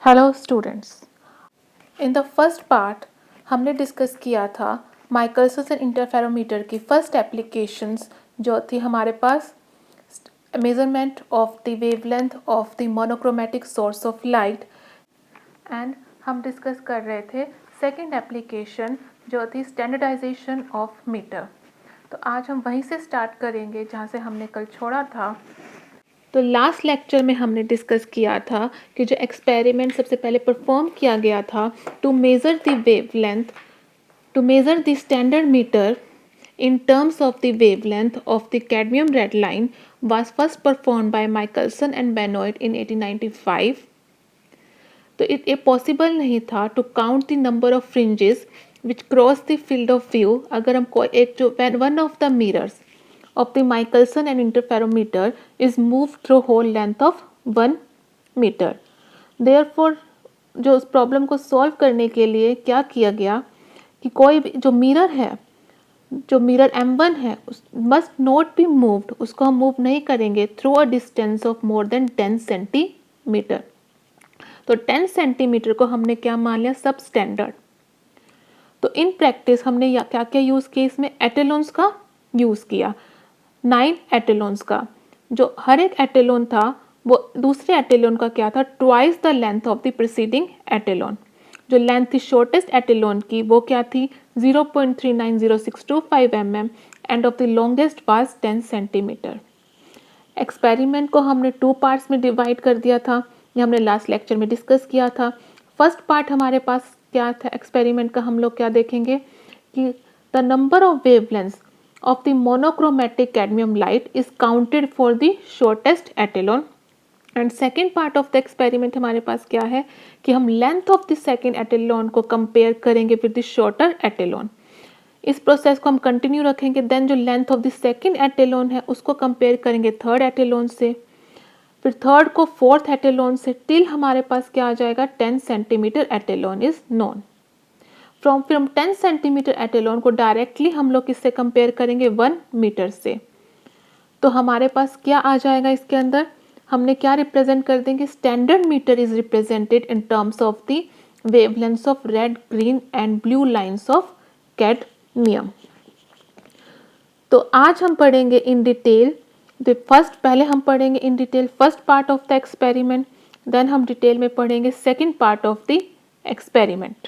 Hello students. In the first part हमने discuss किया था माइकलसन इंटरफेरोमीटर की फर्स्ट एप्लीकेशंस जो थी हमारे पास measurement of the wavelength of the monochromatic source of light. And हम डिस्कस कर रहे थे सेकंड एप्लीकेशन जो थी स्टैंडर्डाइजेशन ऑफ मीटर। तो आज हम वहीं से स्टार्ट करेंगे जहाँ से हमने कल छोड़ा था। तो लास्ट लेक्चर में हमने डिस्कस किया था कि जो एक्सपेरिमेंट सबसे पहले परफॉर्म किया गया था to measure the wavelength, to measure the standard metre in terms of the wavelength of the cadmium red line was first performed by Michelson and Benoit in 1895. तो ये पॉसिबल नहीं था to count the number of fringes which cross the field of view. अगर हम एक जो one of the mirrors of the Michelson and interferometer is moved through whole length of 1 meter. Therefore, जो उस प्रॉब्लम को solve करने के लिए क्या किया गया कि कोई भी जो मिरर है, जो मिरर M1 है, उस मस्ट नॉट बी मूव्ड, उसको हम मूव नहीं करेंगे through a distance of more than 10 centimetre. तो 10 सेंटीमीटर को हमने क्या मान लिया, सब स्टैंडर्ड। तो इन प्रैक्टिस हमने क्या क्या यूज़ किया, इसमें एटेलॉन्स का यूज़ किया, 9 एटेलॉन्स का। जो हर एक एटेलॉन था वो दूसरे एटेलॉन का क्या था, twice the length of the preceding etalon. जो लेंथ थी शॉर्टेस्ट एटेलॉन की वो क्या थी, 0.390625 mm end of the longest was 10 centimetre. Experiment को हमने 2 पार्ट्स में डिवाइड कर दिया था, ये हमने लास्ट लेक्चर में डिस्कस किया था। फर्स्ट पार्ट हमारे पास क्या था एक्सपेरिमेंट का, हम लोग क्या देखेंगे कि the number of wavelengths of the monochromatic cadmium light is counted for the shortest etalon. And second part of the experiment हमारे पास क्या है कि हम length of the second etalon को कंपेयर करेंगे विद द शॉर्टर एटेलॉन। इस प्रोसेस को हम कंटिन्यू रखेंगे। देन जो लेंथ ऑफ द सेकेंड एटेलॉन है उसको कंपेयर करेंगे थर्ड एटेलॉन से, फिर थर्ड को फोर्थ एटेलॉन से, टिल हमारे पास क्या आ जाएगा, 10 centimetre etalon is known. From 10 centimetre etalon को डायरेक्टली हम लोग किससे कंपेयर करेंगे, 1 मीटर से। तो हमारे पास क्या आ जाएगा, इसके अंदर हमने क्या रिप्रेजेंट कर देंगे, standard metre is represented in terms of the wavelengths of red, green and blue lines of cadmium. तो आज हम पढ़ेंगे इन डिटेल द फर्स्ट, पहले हम पढ़ेंगे in detail first part of the experiment, then हम डिटेल में पढ़ेंगे second part of the experiment.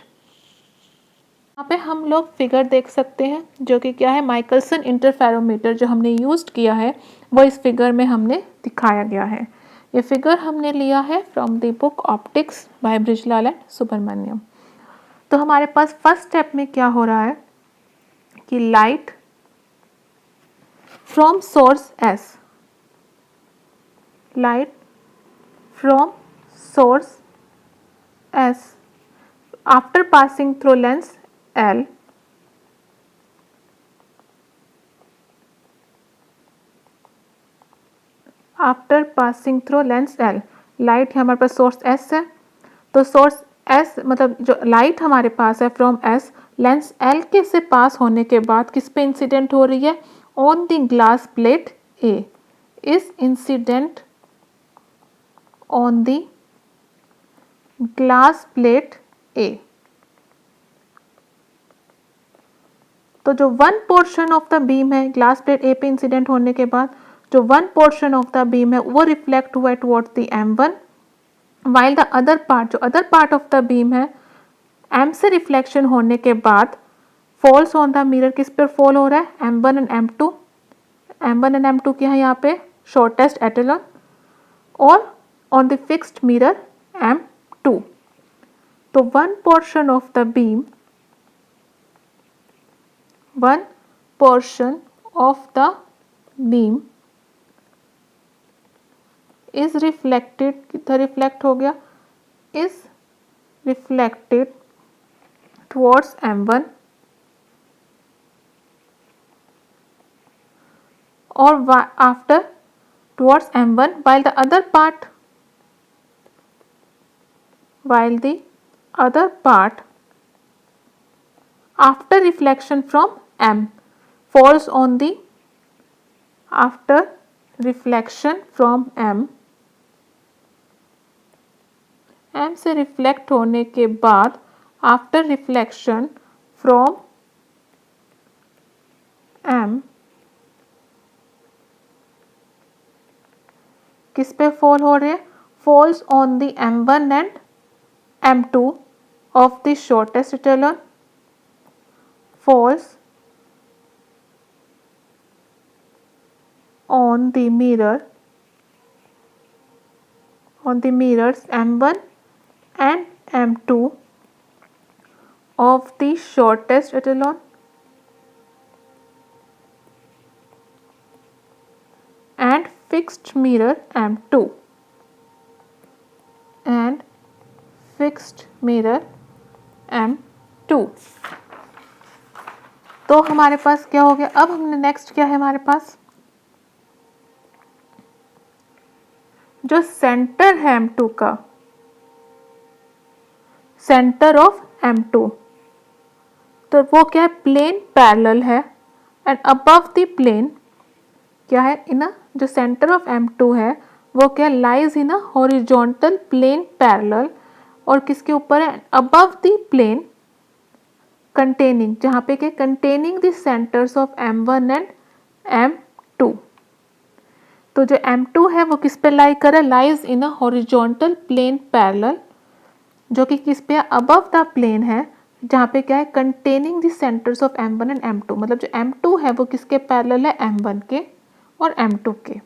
यहाँ पे हम लोग फिगर देख सकते हैं जो कि क्या है, माइकलसन इंटरफेरोमीटर जो हमने यूज़ किया है वो इस फिगर में हमने दिखाया गया है। ये फिगर हमने लिया है from the book optics by Brijlal and Subrahmanyam. तो हमारे पास फर्स्ट स्टेप में क्या हो रहा है कि light from source S, light from source S after passing through lens L after passing through lens L, light हमारे पास सोर्स S है, तो सोर्स S मतलब जो लाइट हमारे पास है फ्रॉम S, लेंस L के से पास होने के बाद किस पे इंसिडेंट हो रही है, on the glass plate A, is incident on the glass plate A। तो जो one portion of the beam है ग्लास प्लेट ए पे इंसिडेंट होने के बाद, जो one portion of the beam है वो रिफ्लेक्ट हुआ towards the M1, while the other part, जो other part of the beam है M से रिफ्लेक्शन होने के बाद फॉल्स ऑन द मिरर, किस पर फॉल हो रहा है, M1 and M2। M1 and M2 क्या है यहाँ पे, शॉर्टेस्ट एटेलॉन, और on the fixed mirror M2। तो one portion of the beam, one portion of the beam is reflected, कितना रिफ्लेक्ट हो गया, is reflected towards M1 or after towards M1, while the other part after reflection from M falls on the, after reflection from M M से reflect होने के बाद after reflection from M किस पे fall हो रहे हैं? Falls on the M1 and M2 of the shortest echelon, falls on the mirrors M1 and M2 of the shortest echelon and fixed mirror M2 and fixed mirror M2। तो हमारे पास क्या हो गया? अब हमने नेक्स्ट क्या है हमारे पास? जो सेंटर है M2 का, सेंटर ऑफ M2, तो वो क्या है? प्लेन पैरेलल है एंड अबव द प्लेन क्या है? इन जो सेंटर ऑफ M2 है वो क्या? Lies in horizontal plane parallel, और किसके ऊपर है? अबव द प्लेन कंटेनिंग, जहाँ पे क्या? Containing the centres of M1 and M2। तो जो M2 है वो किस पे लाई कर है? Lies in horizontal plane parallel, जो कि किस पे? अबव द प्लेन है, जहाँ पे क्या है? Containing the centres of M1 and M2। मतलब जो M2 है वो किसके पैरेलल है? M1 के और M2 के।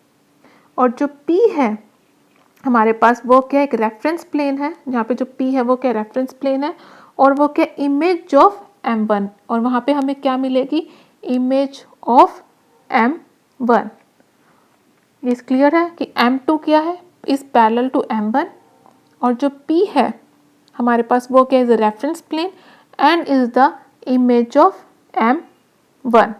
और जो P है हमारे पास वो क्या? एक रेफरेंस प्लेन है, जहाँ पे जो P है वो क्या? रेफरेंस प्लेन है, और वो क्या? इमेज ऑफ M1, और वहाँ पे हमें क्या मिलेगी? Image of M1। ये क्लियर है कि M2 क्या है? इज पैरेलल टू M1, और जो P है हमारे पास वो क्या? Is a reference plane and is the image of M1।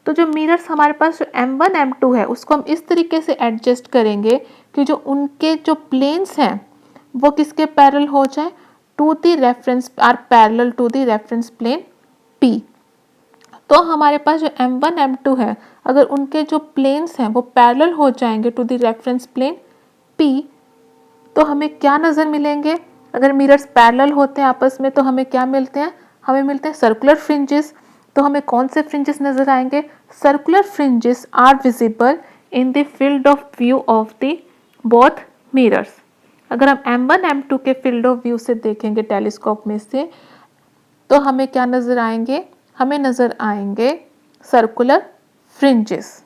तो जो मिरर्स हमारे पास जो M1 M2 है उसको हम इस तरीके से एडजस्ट करेंगे कि जो उनके जो प्लेन्स हैं वो किसके पैरेलल हो जाए? To the reference, are parallel to the reference plane P। तो हमारे पास जो M1 M2 है, अगर उनके जो प्लेन्स हैं वो पैरेलल हो जाएंगे to the reference plane P, तो हमें क्या नज़र मिलेंगे? अगर मिरर्स पैरेलल होते हैं आपस में तो हमें क्या मिलते हैं? हमें मिलते हैं सर्कुलर फ्रिंजेस। तो हमें कौन से फ्रिंजेस नज़र आएंगे? Circular fringes are visible in the field of view of the both mirrors. अगर हम M1 M2 के फील्ड ऑफ व्यू से देखेंगे टेलीस्कोप में से, तो हमें क्या नज़र आएंगे? हमें नज़र आएंगे सर्कुलर फ्रिंजेस।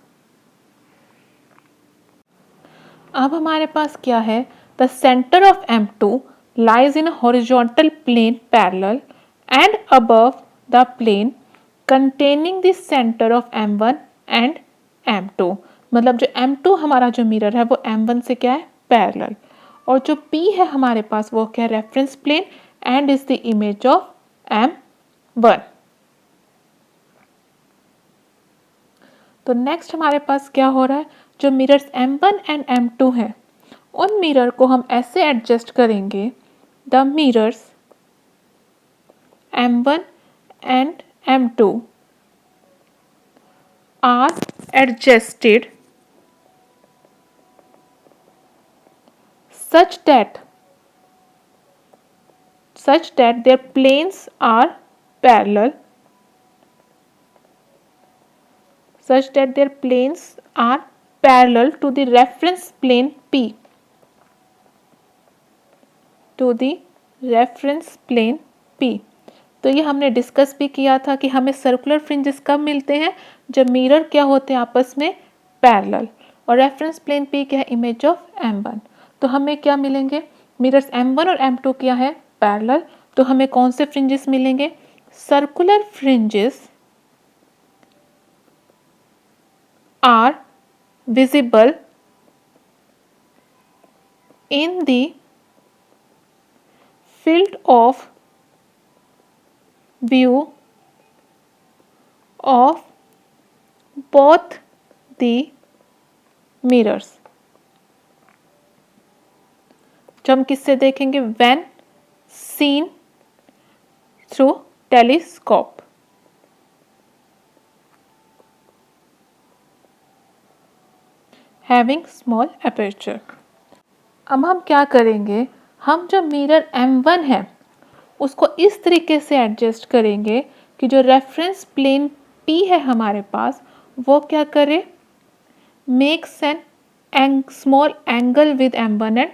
अब हमारे पास क्या है? The centre of M2 lies in a horizontal plane parallel and above the plane containing the center of M1 and M2। मतलब जो M2 हमारा जो मिरर है वो M1 से क्या है? पैरेलल, और जो P है हमारे पास वो क्या है? Reference plane and is the image of M1। तो नेक्स्ट हमारे पास क्या हो रहा है? जो मिरर्स M1 एंड M2 हैं उन मिरर को हम ऐसे एडजस्ट करेंगे, the mirrors M1 and M2 are adjusted such that their planes are parallel, to the reference plane P, तो ये हमने डिस्कस भी किया था कि हमें सर्कुलर फ्रिंजेस कब मिलते हैं? जब मिरर क्या होते हैं आपस में? पैरेलल, और रेफरेंस प्लेन पे क्या है? Image of M1। तो हमें क्या मिलेंगे? मिरर्स M1 और M2 क्या है? पैरेलल, तो हमें कौन से फ्रिंजेस मिलेंगे? Circular fringes are visible in the field of view of both the mirrors। जो हम किससे देखेंगे? when seen through telescope। having small aperture। अब हम क्या करेंगे, हम जो मिरर M1 है उसको इस तरीके से एडजस्ट करेंगे कि जो रेफरेंस प्लेन P है हमारे पास वो क्या करे, makes an small angle with M1 and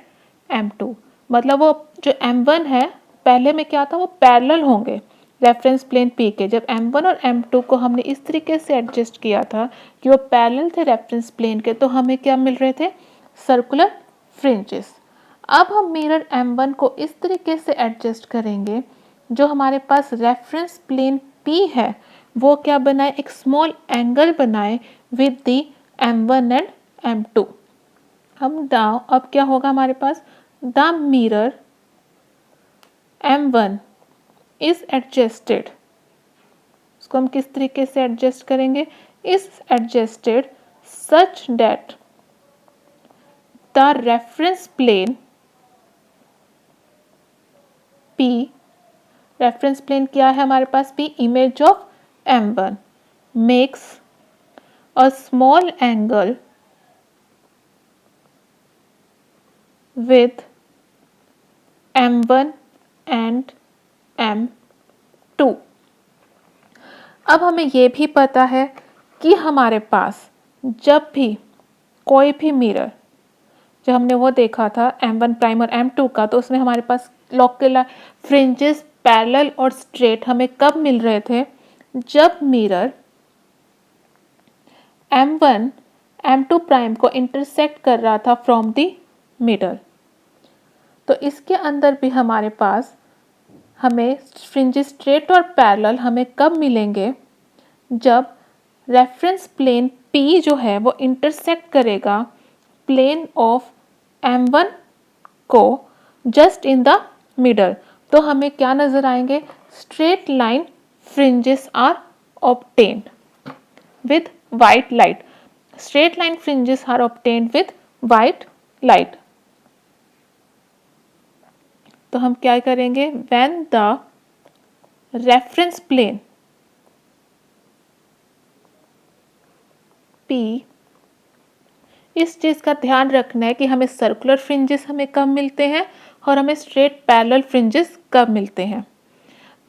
M2। मतलब वो जो M1 है पहले में क्या था, वो पैरेलल होंगे रेफरेंस प्लेन P के। जब M1 और M2 को हमने इस तरीके से एडजस्ट किया था कि वो पैरेलल थे रेफरेंस प्लेन के, तो हमें क्या मिल रहे थे, सर्कुलर फ्रिंजेस। अब हम मिरर M1 को इस तरीके से एडजस्ट करेंगे, जो हमारे पास रेफरेंस प्लेन P है वो क्या बनाए, एक स्मॉल एंगल बनाए with the M1 and M2। हम नाउ अब क्या होगा हमारे पास, the mirror M1 is adjusted. इसको हम किस तरीके से एडजस्ट करेंगे, is adjusted such that the reference plane P, reference plane क्या है हमारे पास, P image of M1 makes a small angle with M1 and M2। अब हमें ये भी पता है कि हमारे पास जब भी कोई भी मिरर, जो हमने वो देखा था M1 प्राइम और M2 का, तो उसमें हमारे पास लोकल फ्रिंजेस पैरेलल और स्ट्रेट हमें कब मिल रहे थे, जब मिरर M1 M2 प्राइम को इंटरसेक्ट कर रहा था फ्रॉम द मिडल। तो इसके अंदर भी हमारे पास हमें फ्रिंजेस स्ट्रेट और पैरेलल हमें कब मिलेंगे, जब रेफरेंस प्लेन P जो है वो इंटरसेक्ट करेगा प्लेन ऑफ M1 को जस्ट इन द मिडल। तो हमें क्या नजर आएंगे, straight line fringes are obtained with white light. Straight line fringes are obtained with white light. तो हम क्या करेंगे, when the reference plane P, इस चीज़ का ध्यान रखना है कि हमें सर्कुलर फ्रिंजेस हमें कब मिलते हैं और हमें स्ट्रेट पैरेलल फ्रिंजेस कब मिलते हैं।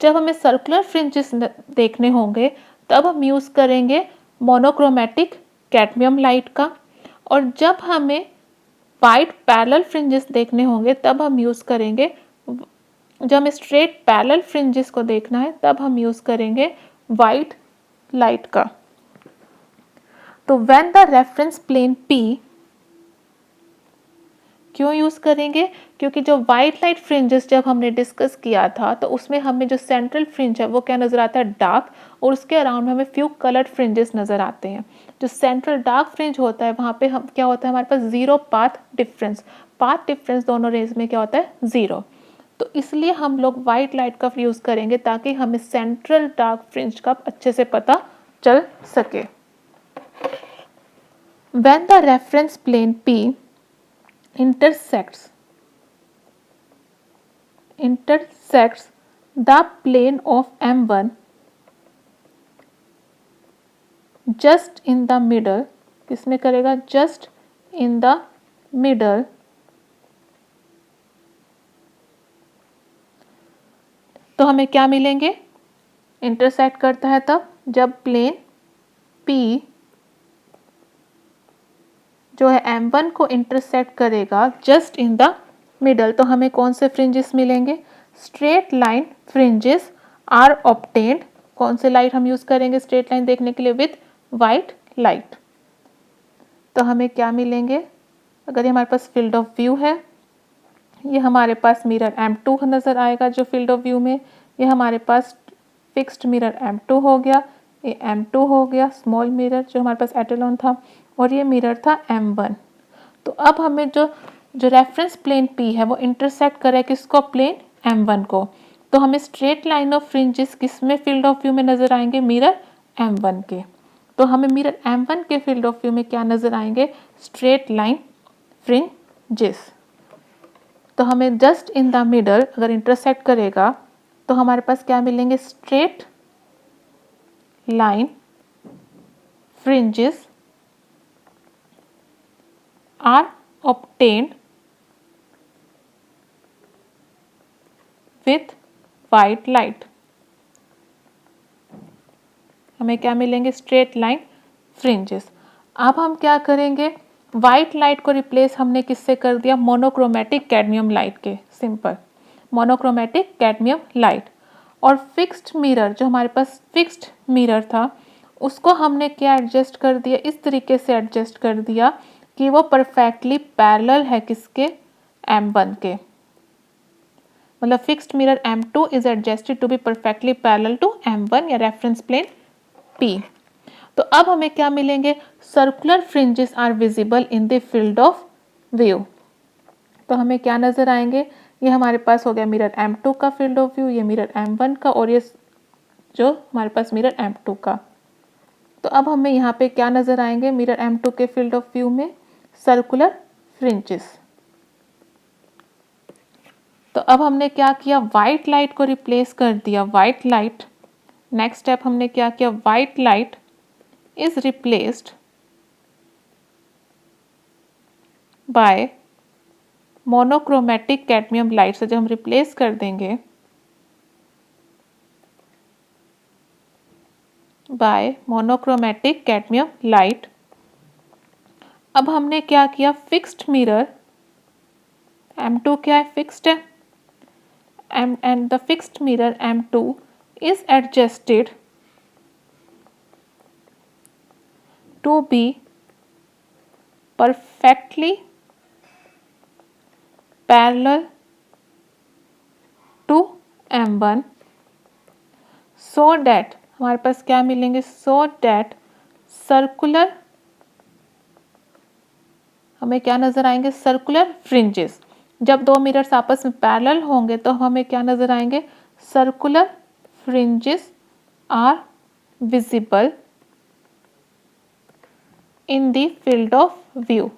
जब हमें सर्कुलर फ्रिंजेस देखने होंगे तब हम यूज़ करेंगे मोनोक्रोमेटिक कैडमियम लाइट का, और जब हमें वाइट पैरेलल फ्रिंजेस देखने होंगे तब हम यूज़ करेंगे, जब हमें स्ट्रेट पैरेलल फ्रिंजेस को देखना है तब हम यूज़ करेंगे वाइट लाइट का। तो when the reference plane P, क्यों यूज़ करेंगे, क्योंकि जो वाइट लाइट फ्रिंजेस जब हमने डिस्कस किया था तो उसमें हमें जो सेंट्रल फ्रिंज है वो क्या नज़र आता है, डार्क, और उसके अराउंड में हमें फ्यू कलर्ड फ्रिंजेस नज़र आते हैं। जो सेंट्रल डार्क फ्रिंज होता है वहाँ पे हम क्या होता है, हमारे पास ज़ीरो पाथ डिफरेंस दोनों रेज में क्या होता है, ज़ीरो। तो इसलिए हम लोग वाइट लाइट का यूज़ करेंगे ताकि हमें सेंट्रल डार्क फ्रिंज का अच्छे से पता चल सके। When the reference plane P intersects the plane of M1 just in the middle, किसमें करेगा, just in the middle, तो हमें क्या मिलेंगे, इंटरसेक्ट करता है तब जब प्लेन P जो है M1 को इंटरसेक्ट करेगा जस्ट इन द मिडल, तो हमें कौन से फ्रिंजेस मिलेंगे, straight line fringes are obtained. कौन से लाइट हम यूज़ करेंगे स्ट्रेट लाइन देखने के लिए, विथ वाइट लाइट। तो हमें क्या मिलेंगे, अगर ये हमारे पास फील्ड ऑफ व्यू है, ये हमारे पास मिरर M2 नज़र आएगा जो फील्ड ऑफ व्यू में, ये हमारे पास फिक्स्ड मिरर M2 हो गया, ये M2 हो गया स्मॉल मिरर जो हमारे पास एटेलॉन था, और ये मिरर था M1। तो अब हमें जो रेफरेंस प्लेन P है वो इंटरसेक्ट करे किसको, प्लेन M1 को। तो हमें स्ट्रेट लाइन ऑफ फ्रिंजेस किस में फील्ड ऑफ व्यू में नज़र आएंगे, मिरर M1 के। तो हमें मिरर M1 के फील्ड ऑफ व्यू में क्या नज़र आएंगे, स्ट्रेट लाइन फ्रिंजेस। तो हमें जस्ट इन द मिडल अगर इंटरसेक्ट करेगा तो हमारे पास क्या मिलेंगे, straight line fringes are obtained with white light. हमें क्या मिलेंगे? Straight line fringes. अब हम क्या करेंगे? वाइट लाइट को रिप्लेस हमने किससे कर दिया? मोनोक्रोमेटिक कैडमियम लाइट के। Simple, monochromatic cadmium light. और फिक्स्ड मिरर, जो हमारे पास फिक्स्ड मिरर था, उसको हमने क्या एडजस्ट कर दिया? इस तरीके से एडजस्ट कर दिया कि वो परफेक्टली पैरेलल है किसके? M1 के। मतलब fixed mirror M2 is adjusted to be perfectly parallel to M1 या रेफरेंस प्लेन P। तो अब हमें क्या मिलेंगे? Circular fringes are visible in the field of view. तो हमें क्या नजर आएंगे? ये हमारे पास हो गया मिरर M2 का फील्ड ऑफ व्यू, ये मिरर M1 का, और ये जो हमारे पास मिरर M2 का। तो अब हमें यहाँ पे क्या नजर आएंगे? मिरर M2 के फील्ड ऑफ व्यू में सर्कुलर फ्रिंजेस। तो अब हमने क्या किया? वाइट लाइट को रिप्लेस कर दिया। वाइट लाइट, नेक्स्ट स्टेप हमने क्या किया? White light is replaced by monochromatic cadmium light से। जब हम रिप्लेस कर देंगे बाय मोनोक्रोमेटिक कैडमियम लाइट, अब हमने क्या किया? फिक्स्ड मिरर M2 क्या है? फिक्स्ड है, and the fixed mirror M2 is adjusted to be perfectly parallel to M1 so that हमारे पास क्या मिलेंगे? so that circular, हमें क्या नजर आएंगे? Circular fringes. जब दो मिरर्स आपस में पैरेलल होंगे तो हमें क्या नजर आएंगे? Circular fringes are visible in the field of view.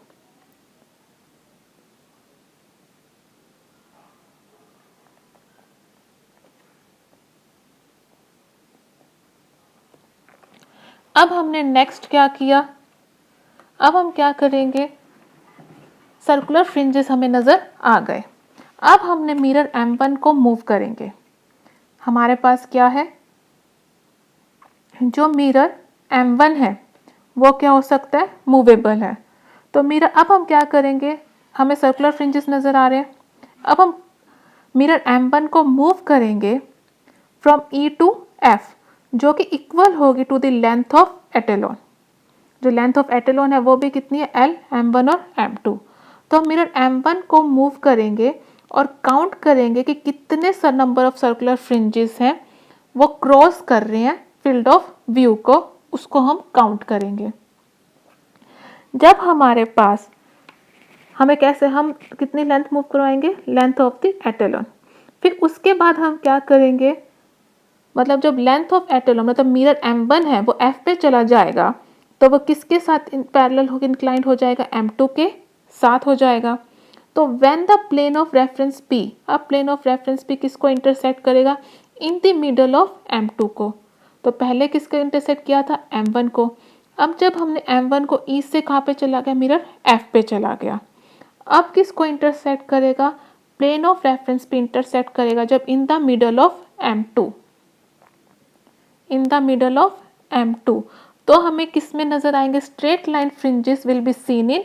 अब हमने नेक्स्ट क्या किया? अब हम क्या करेंगे? सर्कुलर फ्रिंजेस हमें नजर आ गए। अब हमने मिरर M1 को मूव करेंगे। हमारे पास क्या है? जो मिरर M1 है वो क्या हो सकता है? मूवेबल है। तो मिरर, अब हम क्या करेंगे? हमें सर्कुलर फ्रिंजेस नजर आ रहे हैं। अब हम मिरर M1 को मूव करेंगे फ्रॉम E टू F, जो कि इक्वल होगी टू द लेंथ ऑफ एटेलॉन। जो लेंथ ऑफ एटेलॉन है वो भी कितनी है? L, M1 और M2। तो हम मिरर M1 को मूव करेंगे और काउंट करेंगे कि कितने नंबर ऑफ सर्कुलर फ्रिंजेस हैं वो क्रॉस कर रहे हैं फील्ड ऑफ व्यू को, उसको हम काउंट करेंगे। जब हमारे पास, हमें कैसे, हम कितनी लेंथ मूव करवाएंगे? Length of the etalon. फिर उसके बाद हम क्या करेंगे? मतलब जब लेंथ ऑफ एटेलॉन, मतलब मिरर M1 है वो F पे चला जाएगा तो वो किसके साथ पैरेलल होकर इंक्लाइंड हो जाएगा? M2 के साथ हो जाएगा। तो when the plane of reference P, अब प्लेन ऑफ रेफरेंस P किसको इंटरसेक्ट करेगा? In the middle of M2 को। तो पहले किसको इंटरसेक्ट किया था? M1 को। अब जब हमने M1 को E से कहाँ पे चला गया? मिरर F पे चला गया। अब किसको इंटरसेक्ट करेगा? Plane of reference P intersect करेगा जब in the middle of M2, in the middle of M2। तो हमें किस में नजर आएंगे? Straight line fringes will be seen in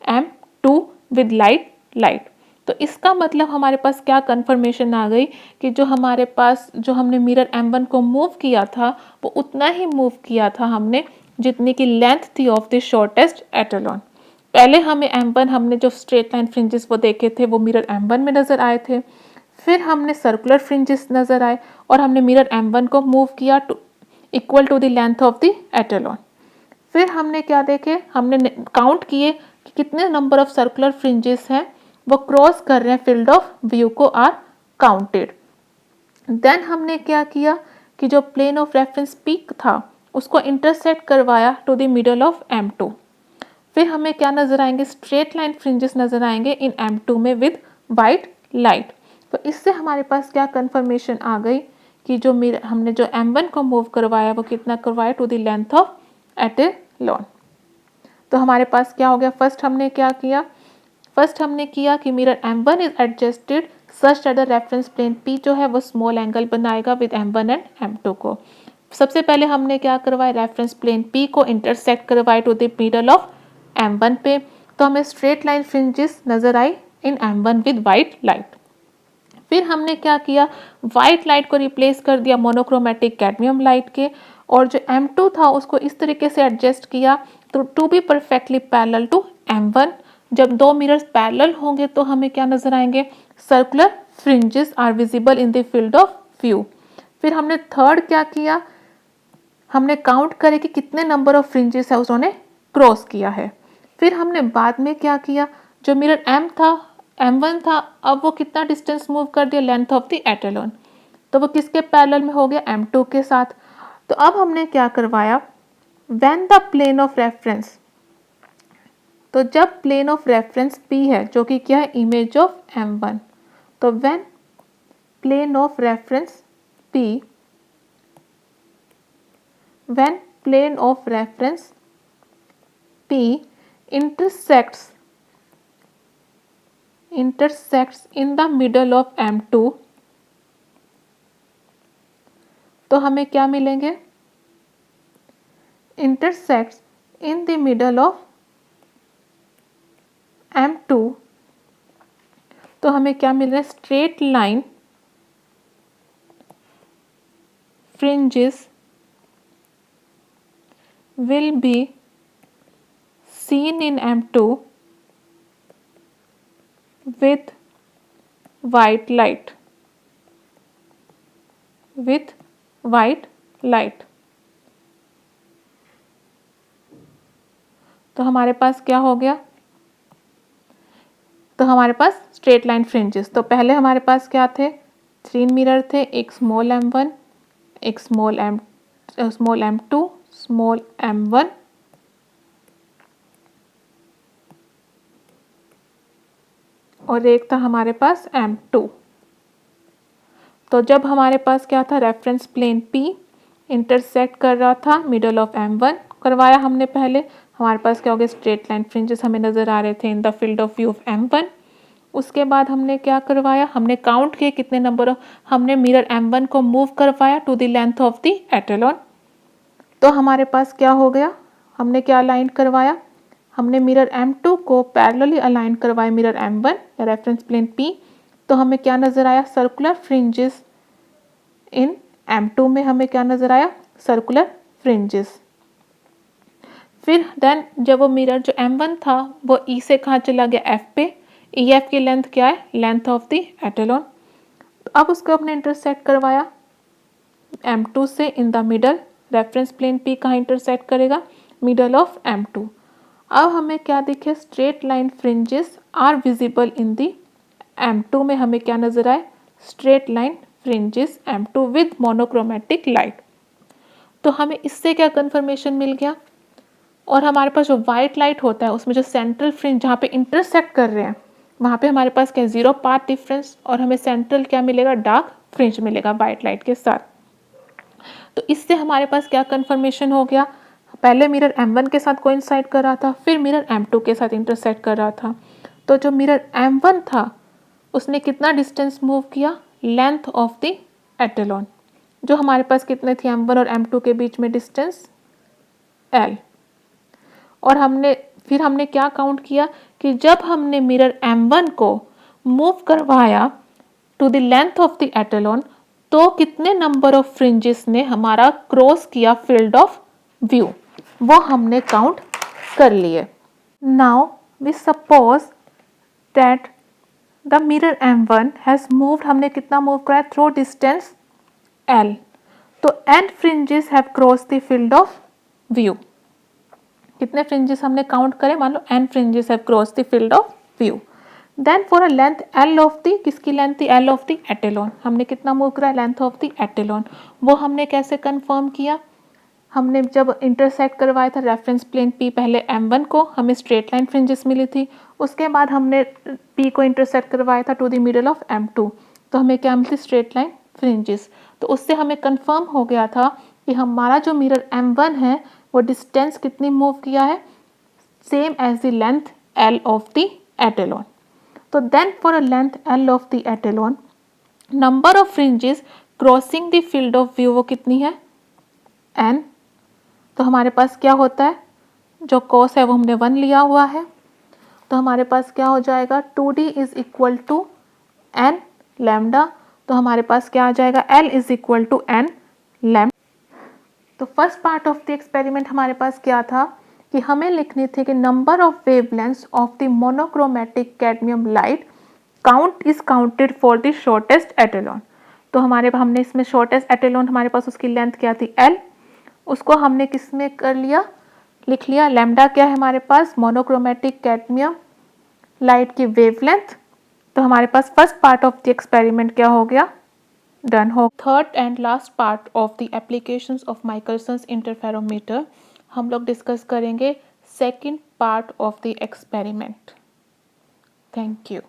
M2 with light. तो इसका मतलब हमारे पास क्या कंफर्मेशन आ गई कि जो हमारे पास, जो हमने मिरर M1 को मूव किया था वो उतना ही मूव किया था हमने जितनी की लेंथ थी ऑफ द शॉर्टेस्ट एटेलॉन। पहले हमें M1, हमने जो स्ट्रेट लाइन फ्रिंजेस वो देखे थे वो मिरर M1 में नजर आए थे। फिर हमने सर्कुलर फ्रिंजेस नजर आए और हमने मिरर M1 को मूव किया to equal to the length of the etalon. फिर हमने क्या देखे? हमने काउंट किए कि कितने नंबर ऑफ सर्कुलर फ्रिंजेस हैं वो क्रॉस कर रहे हैं फील्ड ऑफ व्यू को, आर काउंटेड। देन हमने क्या किया कि जो प्लेन ऑफ रेफरेंस P था उसको इंटरसेक्ट करवाया to the middle of M2। फिर हमें क्या नजर आएंगे? स्ट्रेट लाइन फ्रिंजेस नजर आएंगे इन M2 में विद वाइट लाइट। तो इससे हमारे पास क्या कंफर्मेशन आ गई कि जो हमने जो M1 को मूव करवाया वो कितना करवाया? To the length of etalon. तो हमारे पास क्या हो गया? फर्स्ट हमने क्या किया? फर्स्ट हमने किया कि mirror M1 is adjusted such that the reference plane P जो है वो स्मॉल एंगल बनाएगा विद M1 एंड M2 को। सबसे पहले हमने क्या करवाया, रेफरेंस प्लेन P को इंटरसेक्ट करवाए to the middle of M1 पे, तो हमें स्ट्रेट लाइन फ्रिंजेस नजर आई in M1 with white light. फिर हमने क्या किया, वाइट लाइट को रिप्लेस कर दिया मोनोक्रोमेटिक कैडमियम लाइट के, और जो M2 था उसको इस तरीके से एडजस्ट किया तो to be perfectly parallel to M1। जब दो मिरर्स पैरेलल होंगे तो हमें क्या नजर आएंगे, circular fringes are visible in the field of view. फिर हमने थर्ड क्या किया, हमने काउंट करे कि कितने नंबर ऑफ फ्रिंजेस है उन्होंने क्रॉस किया है। फिर हमने बाद में क्या किया, जो मिरर M1 था, अब वो कितना डिस्टेंस मूव कर दिया, लेंथ ऑफ द एटेलॉन, तो वो किसके पैरेलल में हो गया, M2 के साथ। तो अब हमने क्या करवाया, when the plane of reference, तो जब प्लेन ऑफ रेफरेंस P है जो कि क्या है, इमेज ऑफ M1, तो when plane of reference P, when plane of reference P intersects in the middle of M2, तो हमें क्या मिलेंगे, intersects in the middle of M2, तो हमें क्या मिल रहा है, straight line fringes will be seen in M2 with white light, with white light। तो हमारे पास क्या हो गया, तो हमारे पास स्ट्रेट लाइन फ्रिंजेस, तो पहले हमारे पास क्या थे, 3 मिरर थे, एक स्मॉल M1, एक स्मॉल M2, स्मॉल M1, और एक था हमारे पास M2। तो जब हमारे पास क्या था, रेफरेंस प्लेन P इंटरसेक्ट कर रहा था मिडल ऑफ M1 करवाया हमने पहले, हमारे पास क्या हो गया, स्ट्रेट लाइन फ्रिंजेस हमें नजर आ रहे थे इन the field of view of M1। उसके बाद हमने क्या करवाया, हमने काउंट किए कितने नंबर ऑफ, हमने मिरर M1 को मूव करवाया to the length of the etalon. तो हमारे पास क्या हो गया, हमने क्या अलाइन करवाया, हमने मिरर M2 को पैरेलली अलाइन करवाया मिरर M1 या रेफरेंस प्लेन P, तो हमें क्या नजर आया, सर्कुलर फ्रिंजेस इन M2 में हमें क्या नजर आया, सर्कुलर फ्रिंजेस। फिर देन जब वो मिरर जो M1 था वो E से कहाँ चला गया, F पे, EF की लेंथ क्या है, लेंथ ऑफ द एटेलॉन। अब उसको अपने इंटरसेक्ट करवाया M2 से in the middle, reference plane P कहाँ इंटरसेक्ट करेगा, मिडल ऑफ M2। अब हमें क्या दिखे, straight line fringes are visible in the M2 में हमें क्या नजर आए, straight line fringes M2 with monochromatic light. तो हमें इससे क्या कंफर्मेशन मिल गया, और हमारे पास जो वाइट लाइट होता है उसमें जो सेंट्रल फ्रिंज जहाँ पे इंटरसेक्ट कर रहे हैं वहाँ पे हमारे पास क्या, 0 पाथ डिफरेंस, और हमें सेंट्रल क्या मिलेगा, डार्क फ्रिंज मिलेगा वाइट लाइट के साथ। तो इससे हमारे पास क्या कंफर्मेशन हो गया, पहले मिरर M1 के साथ कोइंसाइड कर रहा था, फिर मिरर M2 के साथ इंटरसेक्ट कर रहा था। तो जो मिरर M1 था उसने कितना डिस्टेंस मूव किया, लेंथ ऑफ द एटेलॉन, जो हमारे पास कितने थे, M1 और M2 के बीच में डिस्टेंस L। और फिर हमने क्या काउंट किया कि जब हमने मिरर M1 को मूव करवाया to the length of the etalon, तो कितने नंबर ऑफ फ्रिंजेस ने हमारा क्रॉस किया फील्ड ऑफ व्यू, वो हमने काउंट कर लिए। Now we suppose that the mirror M1 has moved, हमने कितना मूव कराया, थ्रू डिस्टेंस L, तो n fringes have cross the field of view. कितने फ्रिंजेस हमने काउंट करें, मान लो n fringes have cross the field of view. Then for a length L of the, किसकी लेंथ थी, L ऑफ द एटेलॉन, हमने कितना मूव करा, लेंथ ऑफ द एटेलॉन, वो हमने कैसे कंफर्म किया, हमने जब इंटरसेक्ट करवाया था रेफरेंस प्लेन P पहले M1 को, हमें स्ट्रेट लाइन फ्रिंजेस मिली थी, उसके बाद हमने P को इंटरसेक्ट करवाया था to the middle of M2, तो हमें क्या मिली, स्ट्रेट लाइन फ्रिंजेस। तो उससे हमें कंफर्म हो गया था कि हमारा जो मिरर M1 है वो डिस्टेंस कितनी मूव किया है, same as the length L of the etalon. तो then for a length L of the etalon, number of fringes crossing the field of view वो कितनी है, n। तो हमारे पास क्या होता है, जो कॉस है वो हमने 1 लिया हुआ है, तो हमारे पास क्या हो जाएगा 2d is equal to n lambda. तो हमारे पास क्या आ जाएगा L is equal to n lambda. तो first part of the experiment हमारे पास क्या था कि हमें लिखनी थी कि number of wavelengths of the monochromatic cadmium light count is counted for the shortest etalon. तो हमने इसमें शॉर्टेस्ट एटेलॉन हमारे पास उसकी लेंथ क्या थी L, उसको हमने किस में कर लिया, लिख लिया लैम्डा क्या है हमारे पास, मोनोक्रोमेटिक कैडमियम लाइट की वेवलेंथ। तो हमारे पास first part of the experiment क्या हो गया, डन हो। Third and last part of the applications of Michelson's interferometer हम लोग डिस्कस करेंगे second part of the experiment. Thank you.